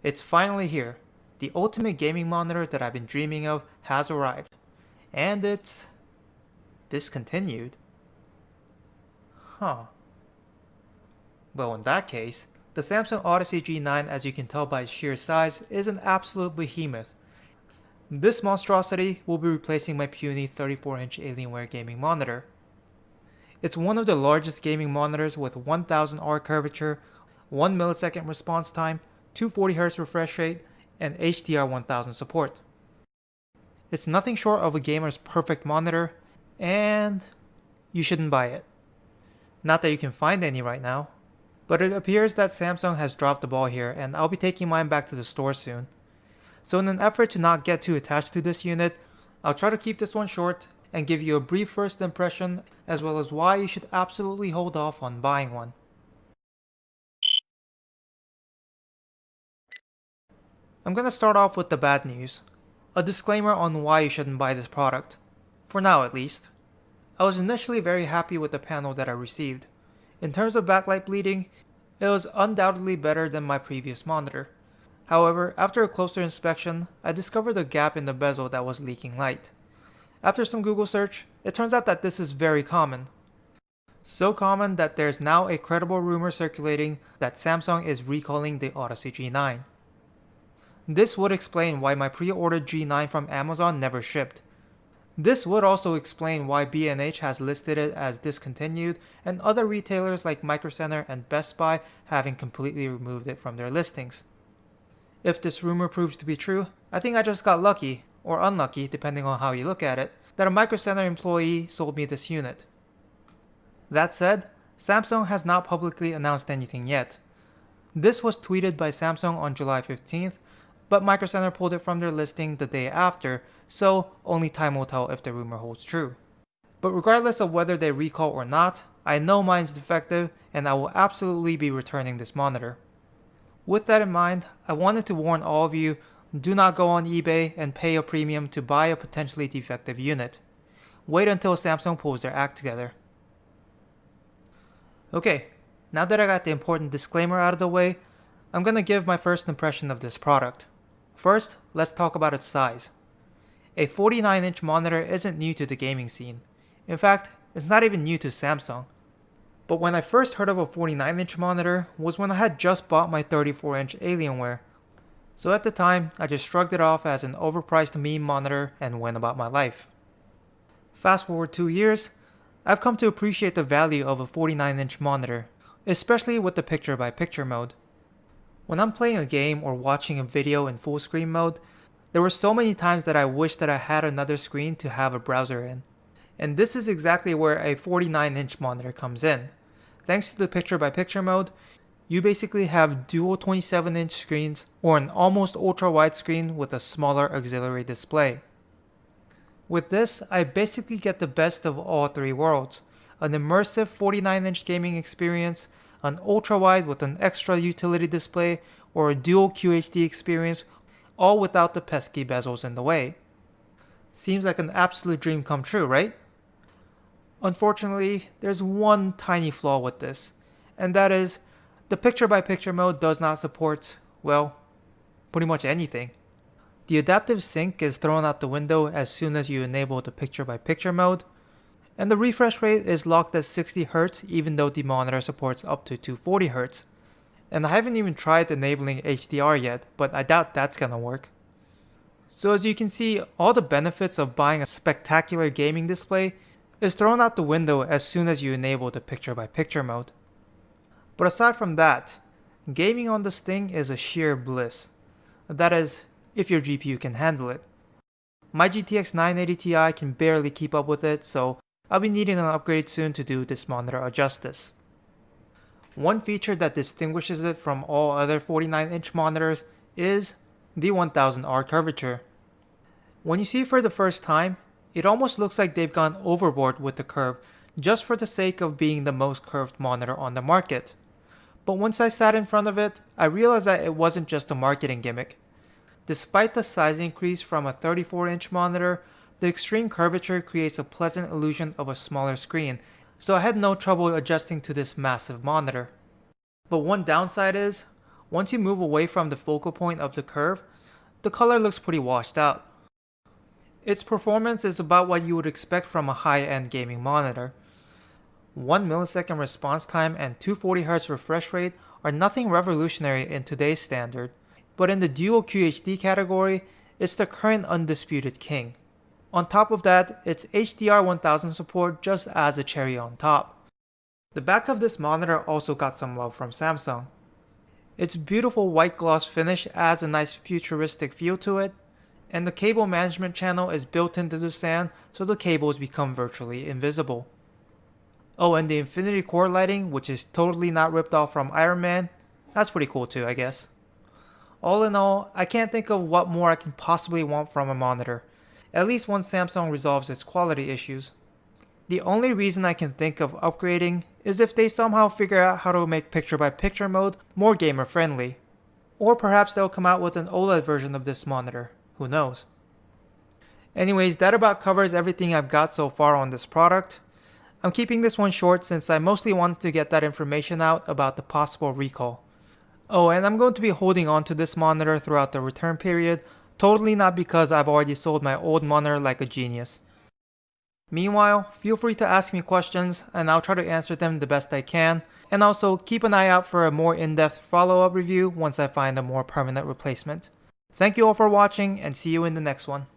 It's finally here. The ultimate gaming monitor that I've been dreaming of has arrived. And it's discontinued. Huh. Well, in that case, the Samsung Odyssey G9, as you can tell by its sheer size, is an absolute behemoth. This monstrosity will be replacing my puny 34-inch Alienware gaming monitor. It's one of the largest gaming monitors with 1000R curvature, 1 millisecond response time, 240Hz refresh rate, and HDR 1000 support. It's nothing short of a gamer's perfect monitor, and you shouldn't buy it. Not that you can find any right now, but it appears that Samsung has dropped the ball here, and I'll be taking mine back to the store soon. So in an effort to not get too attached to this unit, I'll try to keep this one short and give you a brief first impression as well as why you should absolutely hold off on buying one. I'm gonna start off with the bad news. A disclaimer on why you shouldn't buy this product. For now at least. I was initially very happy with the panel that I received. In terms of backlight bleeding, it was undoubtedly better than my previous monitor. However, after a closer inspection, I discovered a gap in the bezel that was leaking light. After some Google search, it turns out that this is very common. So common that there's now a credible rumor circulating that Samsung is recalling the Odyssey G9. This would explain why my pre-ordered G9 from Amazon never shipped. This would also explain why B&H has listed it as discontinued and other retailers like Micro Center and Best Buy having completely removed it from their listings. If this rumor proves to be true, I think I just got lucky, or unlucky depending on how you look at it, that a Micro Center employee sold me this unit. That said, Samsung has not publicly announced anything yet. This was tweeted by Samsung on July 15th, but Micro Center pulled it from their listing the day after, so only time will tell if the rumor holds true. But regardless of whether they recall or not, I know mine's defective and I will absolutely be returning this monitor. With that in mind, I wanted to warn all of you, do not go on eBay and pay a premium to buy a potentially defective unit. Wait until Samsung pulls their act together. Okay, now that I got the important disclaimer out of the way, I'm gonna give my first impression of this product. First, let's talk about its size. A 49-inch monitor isn't new to the gaming scene. In fact, it's not even new to Samsung. But when I first heard of a 49-inch monitor was when I had just bought my 34-inch Alienware. So at the time, I just shrugged it off as an overpriced meme monitor and went about my life. Fast forward 2 years, I've come to appreciate the value of a 49-inch monitor, especially with the picture-by-picture mode. When I'm playing a game or watching a video in full screen mode, there were so many times that I wished that I had another screen to have a browser in. And this is exactly where a 49-inch monitor comes in. Thanks to the picture-by-picture mode, you basically have dual 27-inch screens or an almost ultra-wide screen with a smaller auxiliary display. With this, I basically get the best of all three worlds. An immersive 49-inch gaming experience, an ultra-wide with an extra utility display, or a dual QHD experience, all without the pesky bezels in the way. Seems like an absolute dream come true, right? Unfortunately, there's one tiny flaw with this, and that is, the picture-by-picture mode does not support, well, pretty much anything. The adaptive sync is thrown out the window as soon as you enable the picture-by-picture mode, and the refresh rate is locked at 60Hz even though the monitor supports up to 240Hz. And I haven't even tried enabling HDR yet, but I doubt that's gonna work. So as you can see, all the benefits of buying a spectacular gaming display is thrown out the window as soon as you enable the picture-by-picture mode. But aside from that, gaming on this thing is a sheer bliss. That is, if your GPU can handle it. My GTX 980 Ti can barely keep up with it, so I'll be needing an upgrade soon to do this monitor a justice. One feature that distinguishes it from all other 49-inch monitors is the 1000R curvature. When you see it for the first time, it almost looks like they've gone overboard with the curve just for the sake of being the most curved monitor on the market. But once I sat in front of it, I realized that it wasn't just a marketing gimmick. Despite the size increase from a 34-inch monitor, the extreme curvature creates a pleasant illusion of a smaller screen, so I had no trouble adjusting to this massive monitor. But one downside is, once you move away from the focal point of the curve, the color looks pretty washed out. Its performance is about what you would expect from a high-end gaming monitor. 1 millisecond response time and 240Hz refresh rate are nothing revolutionary in today's standard, but in the dual QHD category, it's the current undisputed king. On top of that, its HDR 1000 support just adds a cherry on top. The back of this monitor also got some love from Samsung. Its beautiful white gloss finish adds a nice futuristic feel to it, and the cable management channel is built into the stand so the cables become virtually invisible. Oh, and the infinity core lighting, which is totally not ripped off from Iron Man, that's pretty cool too, I guess. All in all, I can't think of what more I can possibly want from a monitor, at least once Samsung resolves its quality issues. The only reason I can think of upgrading is if they somehow figure out how to make picture-by-picture mode more gamer-friendly. Or perhaps they'll come out with an OLED version of this monitor, who knows. Anyways, that about covers everything I've got so far on this product. I'm keeping this one short since I mostly wanted to get that information out about the possible recall. Oh, and I'm going to be holding on to this monitor throughout the return period, totally not because I've already sold my old monitor like a genius. Meanwhile, feel free to ask me questions and I'll try to answer them the best I can, and also keep an eye out for a more in-depth follow-up review once I find a more permanent replacement. Thank you all for watching and see you in the next one.